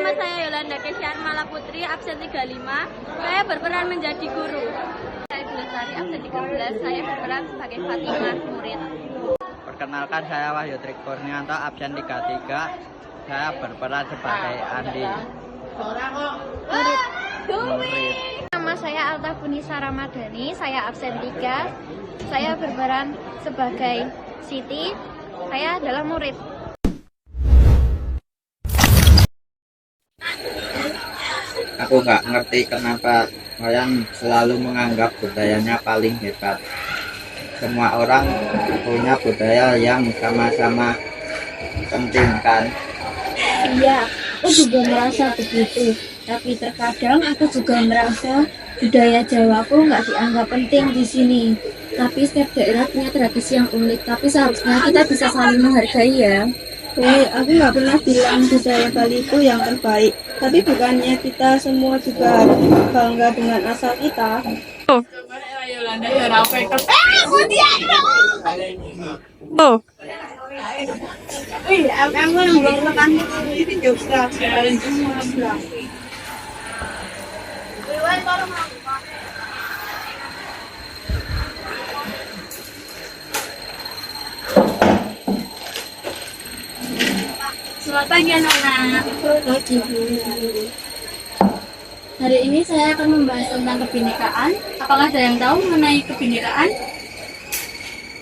Nama saya Yolanda Kesyar Malaputri, absen 35. Saya berperan menjadi guru. Saya Belasari, absen 13. Saya berperan sebagai Fatimah, murid. Perkenalkan, saya Wahyu Trik Kurnianto, absen 33. Saya berperan sebagai Andi, murid. Nama saya Alta Funisa Ramadhani, saya absen 3. Saya berperan sebagai Siti, saya adalah murid. Aku nggak ngerti kenapa kalian selalu menganggap budayanya paling hebat. Semua orang punya budaya yang sama-sama penting, kan? Iya, aku juga merasa begitu. Tapi terkadang aku juga merasa budaya Jawaku nggak dianggap penting di sini. Tapi setiap daerah punya tradisi yang unik. Tapi seharusnya kita bisa saling menghargai ya. Aku nggak pernah bilang budaya Bali itu yang terbaik. Tapi bukannya kita semua juga bangga dengan asal kita? Selamat pagi anak-anak. Hari ini saya akan membahas tentang kebinekaan. Apakah ada yang tahu mengenai kebinekaan?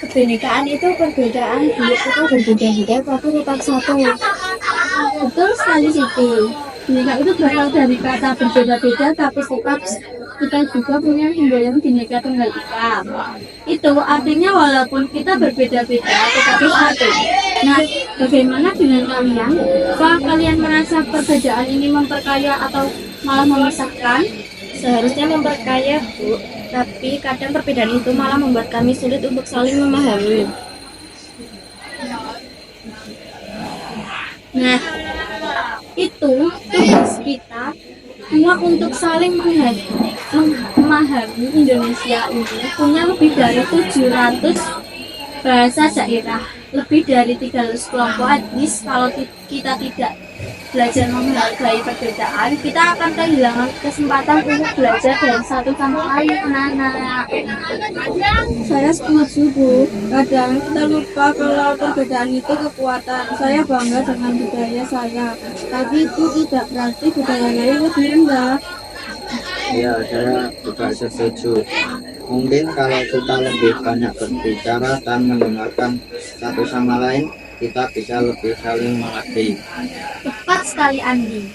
Kebinekaan itu perbedaan hidup kita berbeda-beda tapi tetap satu. Betul sekali Siti. Bineka itu berasal dari kata berbeda-beda tapi tetap kita juga punya semboyan Bhinneka Tunggal Ika. Itu artinya walaupun kita berbeda-beda tetapi satu. Nah, bagaimana dengan kalian? Apakah kalian merasa perbedaan ini memperkaya atau malah memisahkan? Seharusnya memperkaya, Bu. Tapi kadang perbedaan itu malah membuat kami sulit untuk saling memahami. Nah, itu tugas kita semua untuk saling memahami. Indonesia ini punya lebih dari 700 bahasa daerah, lebih dari 300 kelompok etnis. Kalau kita tidak belajar menghargai perbedaan, kita akan kehilangan kesempatan untuk belajar dari satu sama lain, anak-anak. Saya setuju, Bu. Kadang kita lupa kalau perbedaan itu kekuatan. Saya bangga dengan budaya saya. Tapi itu tidak berarti budaya lain lebih rendah. Ya, saya juga setuju. Mungkin kalau kita lebih banyak berbicara dan mendengarkan satu sama lain, kita bisa lebih saling mengerti. Tepat sekali Andi.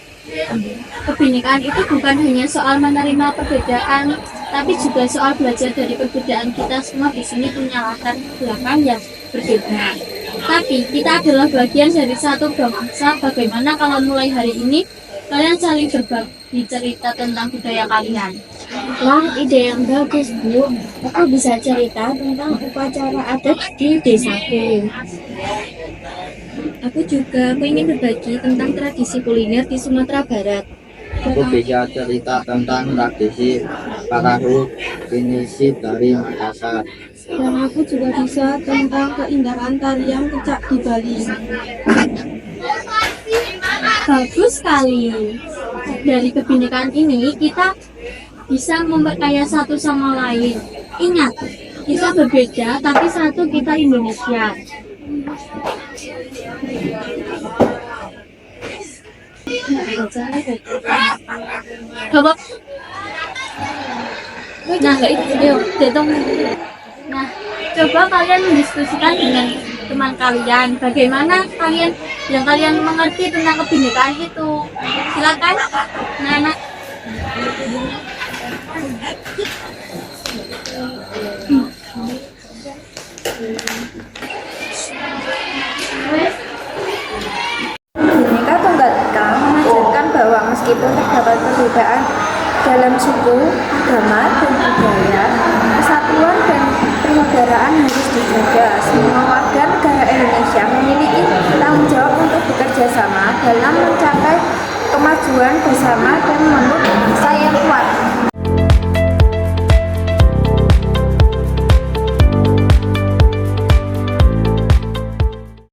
Kebinekaan itu bukan hanya soal menerima perbedaan, tapi juga soal belajar dari perbedaan. Kita semua di sini punya latar belakang yang berbeda. Tapi kita adalah bagian dari satu bangsa. Bagaimana kalau mulai hari ini kalian saling berbagi cerita tentang budaya kalian? Wah, ide yang bagus, Bu. Aku bisa cerita tentang upacara adat di desaku. Aku juga ingin berbagi tentang tradisi kuliner di Sumatera Barat. Aku bisa cerita tentang tradisi Parahu Pinisi dari Makassar. Dan aku juga bisa tentang keindahan tarian kecak di Bali. Bagus sekali. Dari kebinekaan ini kita bisa memperkaya satu sama lain. Ingat, kita berbeda tapi satu, kita Indonesia. Coba. Nah, yuk, hitung. Nah, coba kalian mendiskusikan dengan teman kalian. Bagaimana kalian mengerti tentang kebinekaan itu? Silakan, Nana. Bhinneka Tunggal Ika mengajarkan bahwa meskipun terdapat perbedaan dalam suku, agama, dan budaya, kesatuan dan persaudaraan harus dijaga. Semua warga negara Indonesia memiliki tanggung jawab untuk bekerja sama dalam mencapai kemajuan bersama dan membangun bangsa yang kuat.